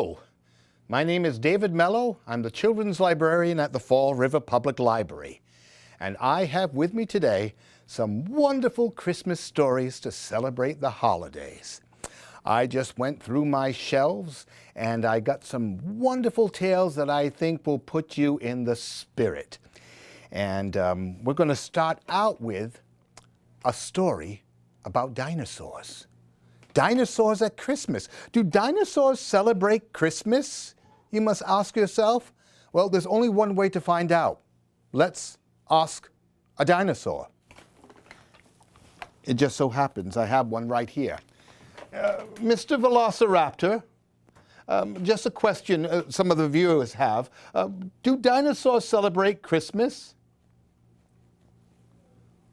Hello, my name is David Mello. I'm the children's librarian at the Fall River Public Library. And I have with me today some wonderful Christmas stories to celebrate the holidays. I just went through my shelves and I got some wonderful tales that I think will put you in the spirit. And we're going to start out with a story about dinosaurs. Dinosaurs at Christmas. Do dinosaurs celebrate Christmas? You must ask yourself. Well, there's only one way to find out. Let's ask a dinosaur. It just so happens I have one right here. Mr. Velociraptor, just a question some of the viewers have. Do dinosaurs celebrate Christmas?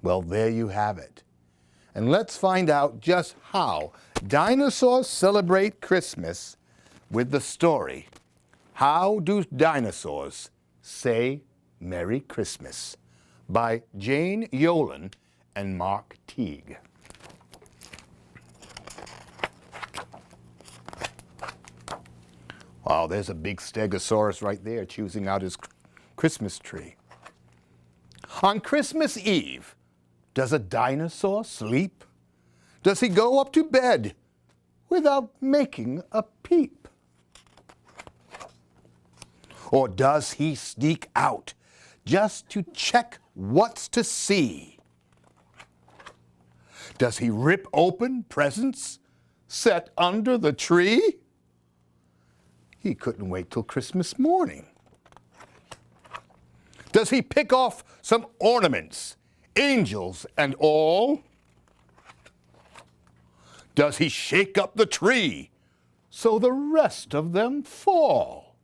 Well, there you have it. And let's find out just how dinosaurs celebrate Christmas with the story, How Do Dinosaurs Say Merry Christmas? By Jane Yolen and Mark Teague. Wow, there's a big stegosaurus right there choosing out his Christmas tree. On Christmas Eve, does a dinosaur sleep? Does he go up to bed without making a peep? Or does he sneak out just to check what's to see? Does he rip open presents set under the tree? He couldn't wait till Christmas morning. Does he pick off some ornaments, angels and all? Does he shake up the tree so the rest of them fall?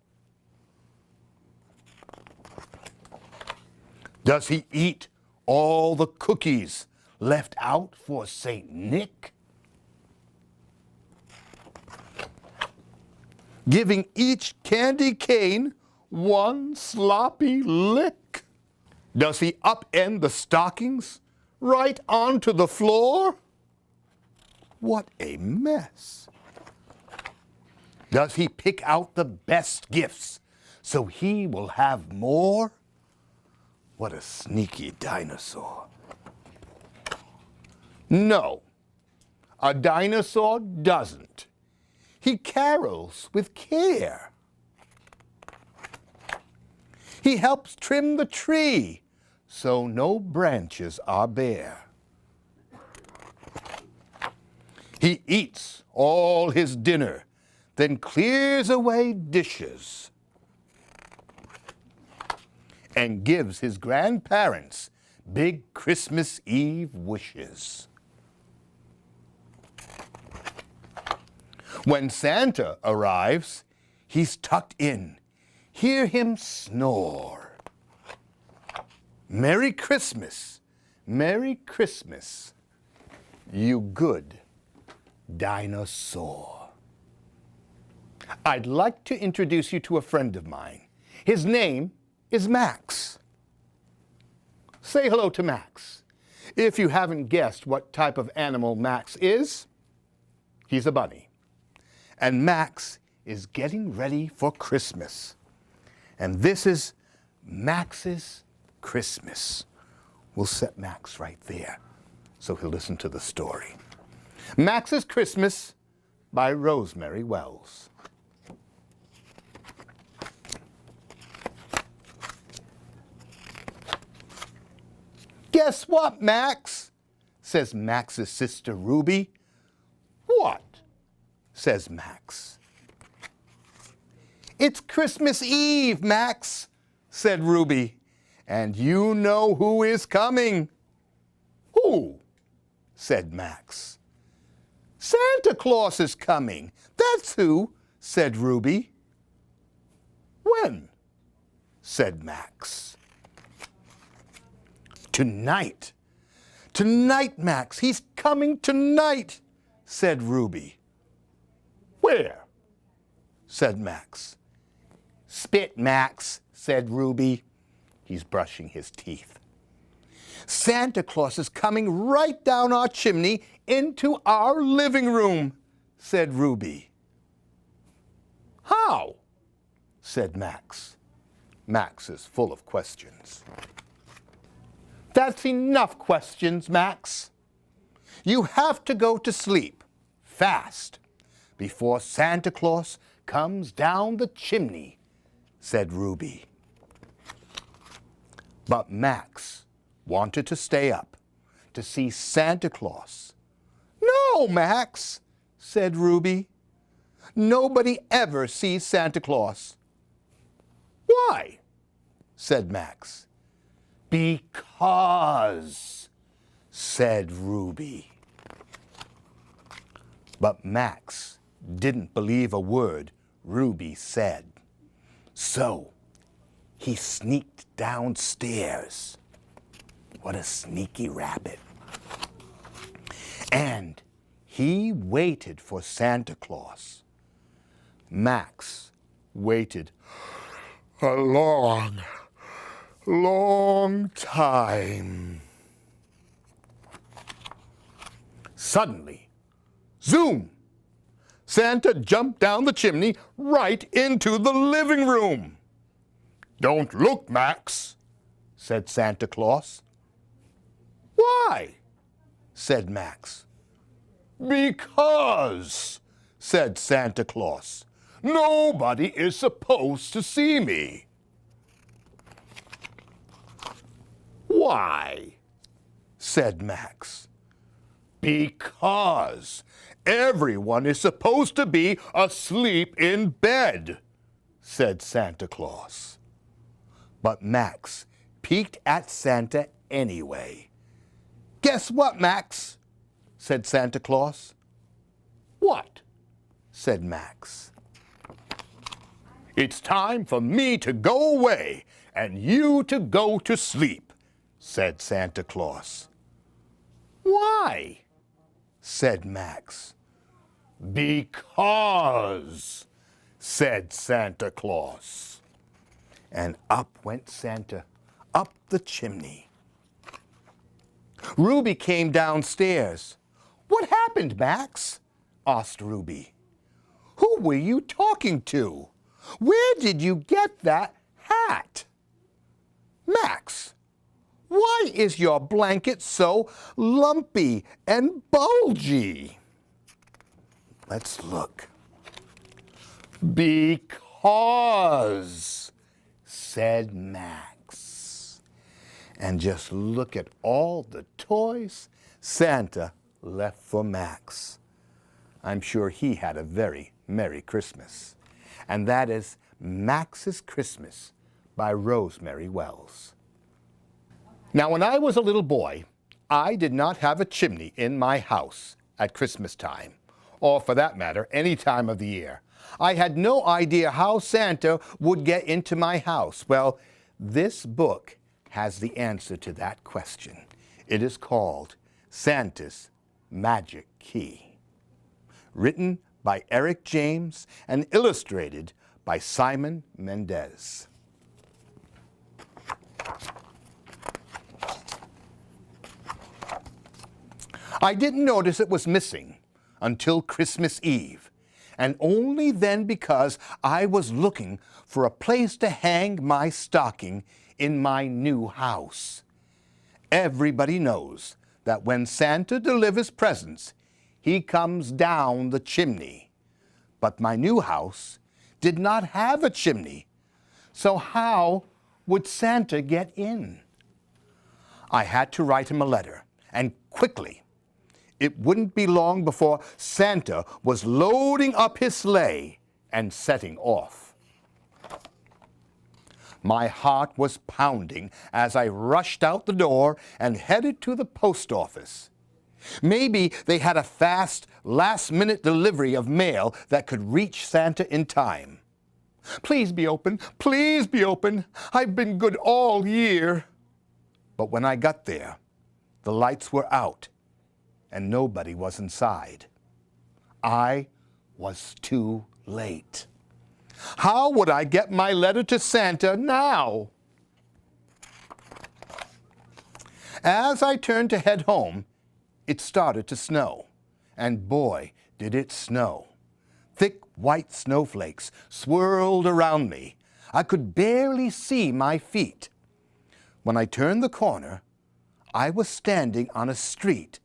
Does he eat all the cookies left out for Saint Nick, giving each candy cane one sloppy lick? Does he upend the stockings right onto the floor? What a mess. Does he pick out the best gifts so he will have more? What a sneaky dinosaur. No, a dinosaur doesn't. He carols with care. He helps trim the tree so no branches are bare. He eats all his dinner, then clears away dishes and gives his grandparents big Christmas Eve wishes. When Santa arrives, he's tucked in. Hear him snore. Merry Christmas, Merry Christmas, you good dinosaur. I'd like to introduce you to a friend of mine. His name is Max. Say hello to Max. If you haven't guessed what type of animal Max is, he's a bunny. And Max is getting ready for Christmas. And this is Max's Christmas. We'll set Max right there so he'll listen to the story. Max's Christmas by Rosemary Wells. Guess what, Max? Says Max's sister Ruby. What? Says Max. It's Christmas Eve, Max, said Ruby. And you know who is coming. Who? Said Max. Santa Claus is coming. That's who, said Ruby. When? Said Max. Tonight. Tonight, Max. He's coming tonight, said Ruby. Where? Said Max. Spit, Max, said Ruby. He's brushing his teeth. Santa Claus is coming right down our chimney into our living room, said Ruby. How? said Max. Max is full of questions. That's enough questions, Max. You have to go to sleep, fast, before Santa Claus comes down the chimney, said Ruby. But Max wanted to stay up to see Santa Claus. No, Max, said Ruby. Nobody ever sees Santa Claus. Why? Said Max. Because, said Ruby. But Max didn't believe a word Ruby said. So he sneaked downstairs. What a sneaky rabbit. And he waited for Santa Claus. Max waited a long time. Suddenly, zoom! Santa jumped down the chimney right into the living room. Don't look, Max, said Santa Claus. Why? Said Max. Because, said Santa Claus, nobody is supposed to see me. Why? Said Max. Because everyone is supposed to be asleep in bed, said Santa Claus. But Max peeked at Santa anyway. Guess what, Max? Said Santa Claus. What? Said Max. It's time for me to go away and you to go to sleep, said Santa Claus. Why? Said Max. Because, said Santa Claus. And up went Santa, up the chimney. Ruby came downstairs. What happened, Max? Asked Ruby. Who were you talking to? Where did you get that hat? Max, why is your blanket so lumpy and bulgy? Let's look. Because, said Max. And just look at all the toys Santa left for Max. I'm sure he had a very Merry Christmas. And that is Max's Christmas by Rosemary Wells. Now, when I was a little boy, I did not have a chimney in my house at Christmas time, or for that matter, any time of the year. I had no idea how Santa would get into my house. Well, this book has the answer to that question. It is called Santa's Magic Key. Written by Eric James and illustrated by Simon Mendez. I didn't notice it was missing until Christmas Eve, and only then because I was looking for a place to hang my stocking in my new house. Everybody knows that when Santa delivers presents, he comes down the chimney. But my new house did not have a chimney, so how would Santa get in? I had to write him a letter, and quickly. It wouldn't be long before Santa was loading up his sleigh and setting off. My heart was pounding as I rushed out the door and headed to the post office. Maybe they had a fast, last-minute delivery of mail that could reach Santa in time. Please be open, please be open. I've been good all year. But when I got there, the lights were out and nobody was inside. I was too late. How would I get my letter to Santa now? As I turned to head home, it started to snow, and boy, did it snow. Thick white snowflakes swirled around me, I could barely see my feet. When I turned the corner, I was standing on a street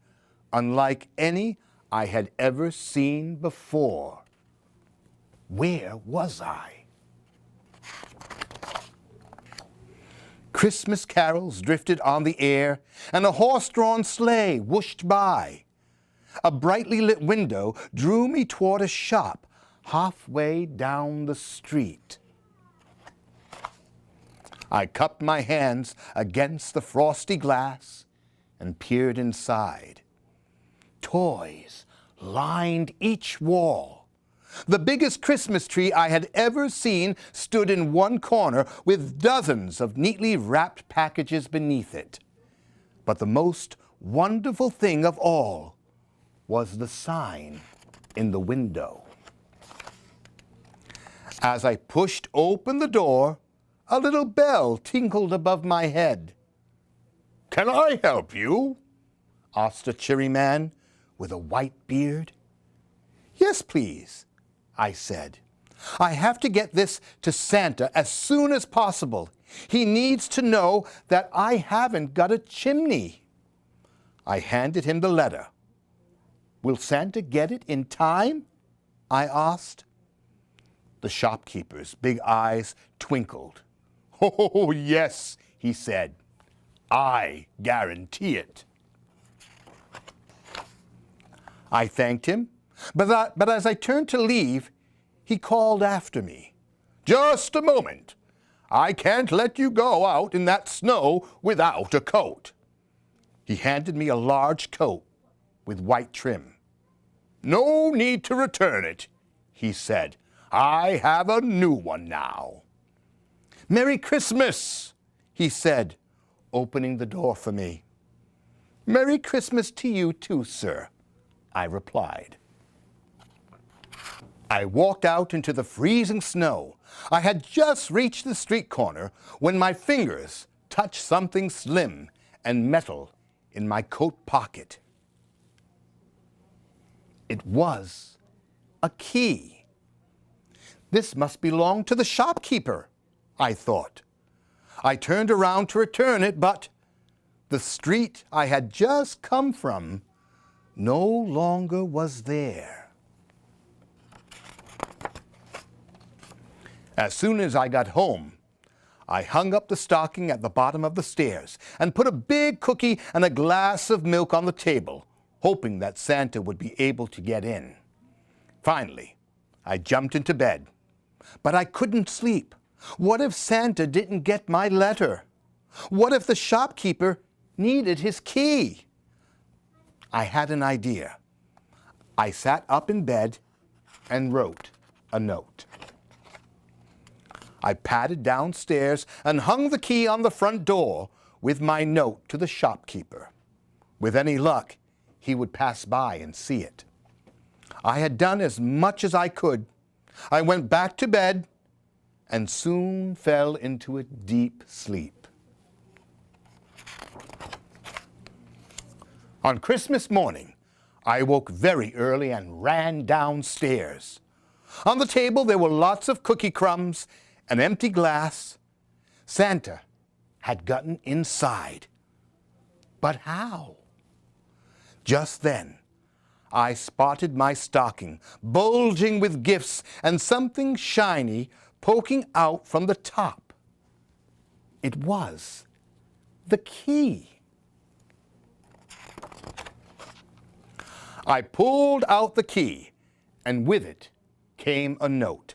unlike any I had ever seen before. Where was I? Christmas carols drifted on the air, and a horse-drawn sleigh whooshed by. A brightly lit window drew me toward a shop halfway down the street. I cupped my hands against the frosty glass and peered inside. Toys lined each wall. The biggest Christmas tree I had ever seen stood in one corner with dozens of neatly wrapped packages beneath it. But the most wonderful thing of all was the sign in the window. As I pushed open the door, a little bell tinkled above my head. "Can I help you?" asked a cheery man with a white beard. "Yes, please," I said. "I have to get this to Santa as soon as possible. He needs to know that I haven't got a chimney." I handed him the letter. "Will Santa get it in time?" I asked. The shopkeeper's big eyes twinkled. "Oh, yes," he said. "I guarantee it." I thanked him, but as I turned to leave, he called after me. "Just a moment. I can't let you go out in that snow without a coat." He handed me a large coat with white trim. "No need to return it," he said. "I have a new one now." "Merry Christmas," he said, opening the door for me. "Merry Christmas to you too, sir," I replied. I walked out into the freezing snow. I had just reached the street corner when my fingers touched something slim and metal in my coat pocket. It was a key. This must belong to the shopkeeper, I thought. I turned around to return it, but the street I had just come from no longer was there. As soon as I got home, I hung up the stocking at the bottom of the stairs and put a big cookie and a glass of milk on the table, hoping that Santa would be able to get in. Finally, I jumped into bed, but I couldn't sleep. What if Santa didn't get my letter? What if the shopkeeper needed his key? I had an idea. I sat up in bed and wrote a note. I padded downstairs and hung the key on the front door with my note to the shopkeeper. With any luck, he would pass by and see it. I had done as much as I could. I went back to bed and soon fell into a deep sleep. On Christmas morning, I woke very early and ran downstairs. On the table there were lots of cookie crumbs, an empty glass. Santa had gotten inside. But how? Just then, I spotted my stocking, bulging with gifts and something shiny poking out from the top. It was the key. I pulled out the key, and with it came a note.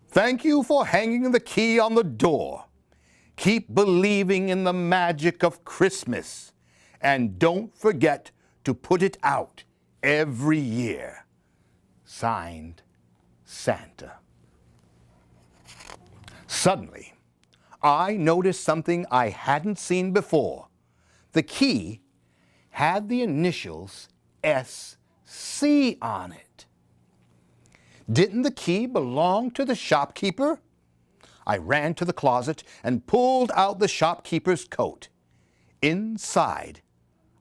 "Thank you for hanging the key on the door. Keep believing in the magic of Christmas, and don't forget to put it out every year. Signed, Santa." Suddenly, I noticed something I hadn't seen before. The key had the initials SC on it. Didn't the key belong to the shopkeeper? I ran to the closet and pulled out the shopkeeper's coat. Inside,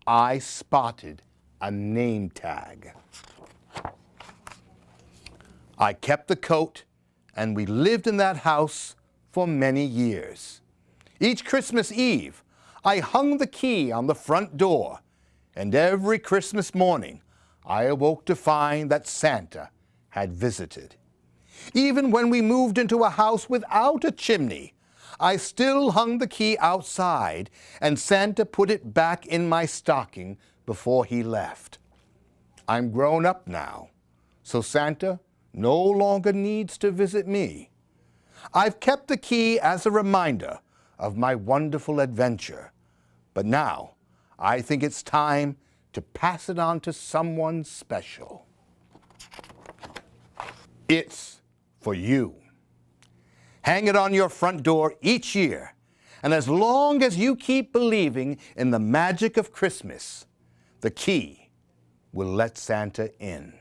I spotted a name tag. I kept the coat and we lived in that house for many years. Each Christmas Eve, I hung the key on the front door, and every Christmas morning, I awoke to find that Santa had visited. Even when we moved into a house without a chimney, I still hung the key outside, and Santa put it back in my stocking before he left. I'm grown up now, so Santa no longer needs to visit me. I've kept the key as a reminder of my wonderful adventure, but now I think it's time to pass it on to someone special. It's for you. Hang it on your front door each year, and as long as you keep believing in the magic of Christmas, the key will let Santa in.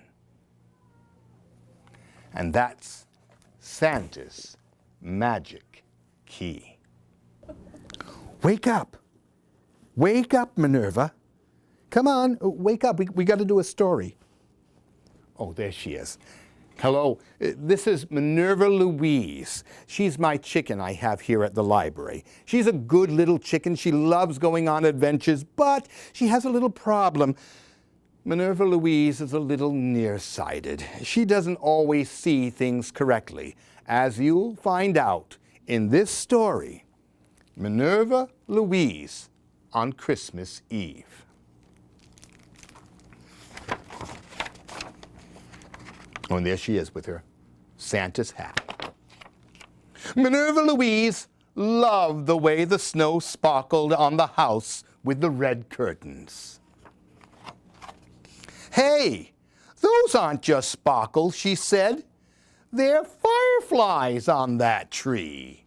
And that's Santa's magic key. Wake up. Wake up, Minerva. Come on, wake up. We got to do a story. Oh, there she is. Hello, this is Minerva Louise. She's my chicken I have here at the library. She's a good little chicken. She loves going on adventures, but she has a little problem. Minerva Louise is a little nearsighted. She doesn't always see things correctly, as you'll find out in this story, Minerva Louise on Christmas Eve. Oh, and there she is with her Santa's hat. Minerva Louise loved the way the snow sparkled on the house with the red curtains. Hey, those aren't just sparkles, she said. They're fireflies on that tree.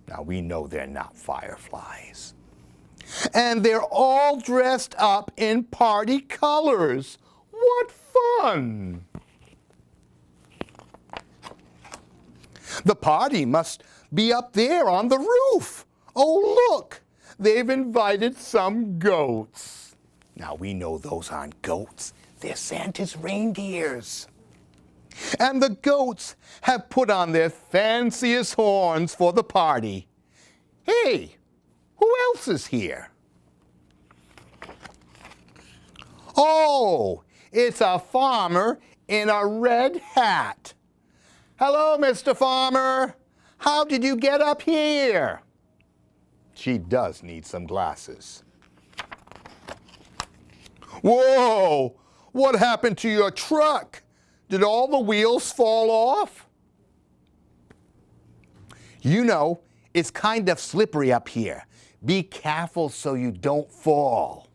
Now, we know they're not fireflies. And they're all dressed up in party colors. What fun! The party must be up there on the roof. Oh, look, they've invited some goats. Now, we know those aren't goats. They're Santa's reindeers. And the goats have put on their fanciest horns for the party. Hey, who else is here? Oh, it's a farmer in a red hat. Hello, Mr. Farmer. How did you get up here? She does need some glasses. Whoa! What happened to your truck? Did all the wheels fall off? You know, it's kind of slippery up here. Be careful so you don't fall.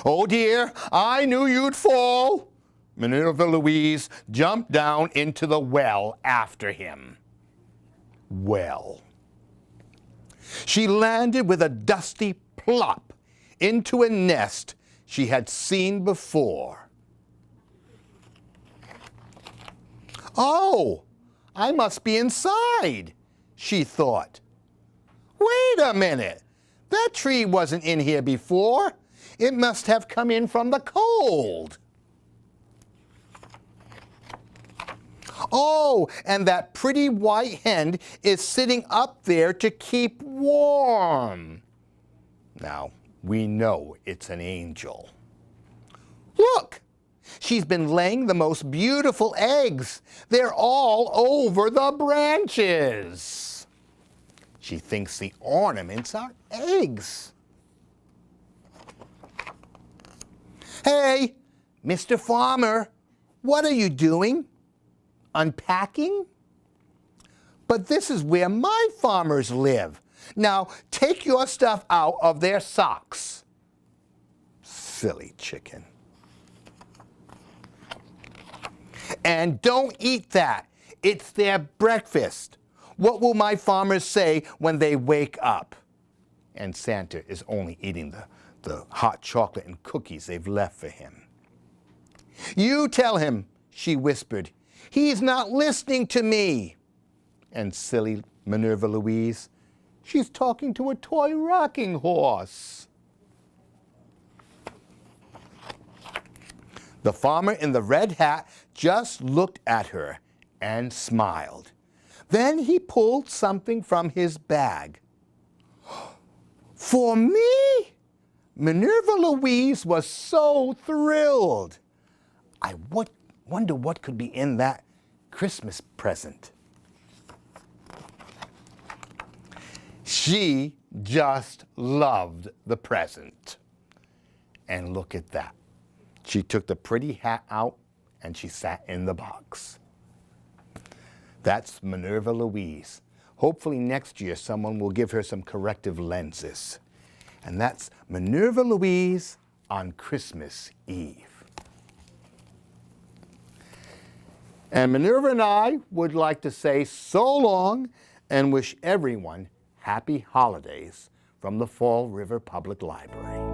Oh dear, I knew you'd fall. Minerva Louise jumped down into the well after him. Well. She landed with a dusty plop into a nest she had seen before. Oh, I must be inside, she thought. Wait a minute. That tree wasn't in here before. It must have come in from the cold. Oh, and that pretty white hen is sitting up there to keep warm. Now, we know it's an angel. Look, she's been laying the most beautiful eggs. They're all over the branches. She thinks the ornaments are eggs. Hey, Mr. Farmer, what are you doing? Unpacking? But this is where my farmers live. Now, take your stuff out of their socks. Silly chicken. And don't eat that. It's their breakfast. What will my farmers say when they wake up? And Santa is only eating the hot chocolate and cookies they've left for him. You tell him, she whispered. He's not listening to me. And silly Minerva Louise, she's talking to a toy rocking horse. The farmer in the red hat just looked at her and smiled. Then he pulled something from his bag. For me? Minerva Louise was so thrilled. I wonder what could be in that Christmas present. She just loved the present. And look at that. She took the pretty hat out and she sat in the box. That's Minerva Louise. Hopefully next year someone will give her some corrective lenses. And that's Minerva Louise on Christmas Eve. And Minerva and I would like to say so long and wish everyone happy holidays from the Fall River Public Library.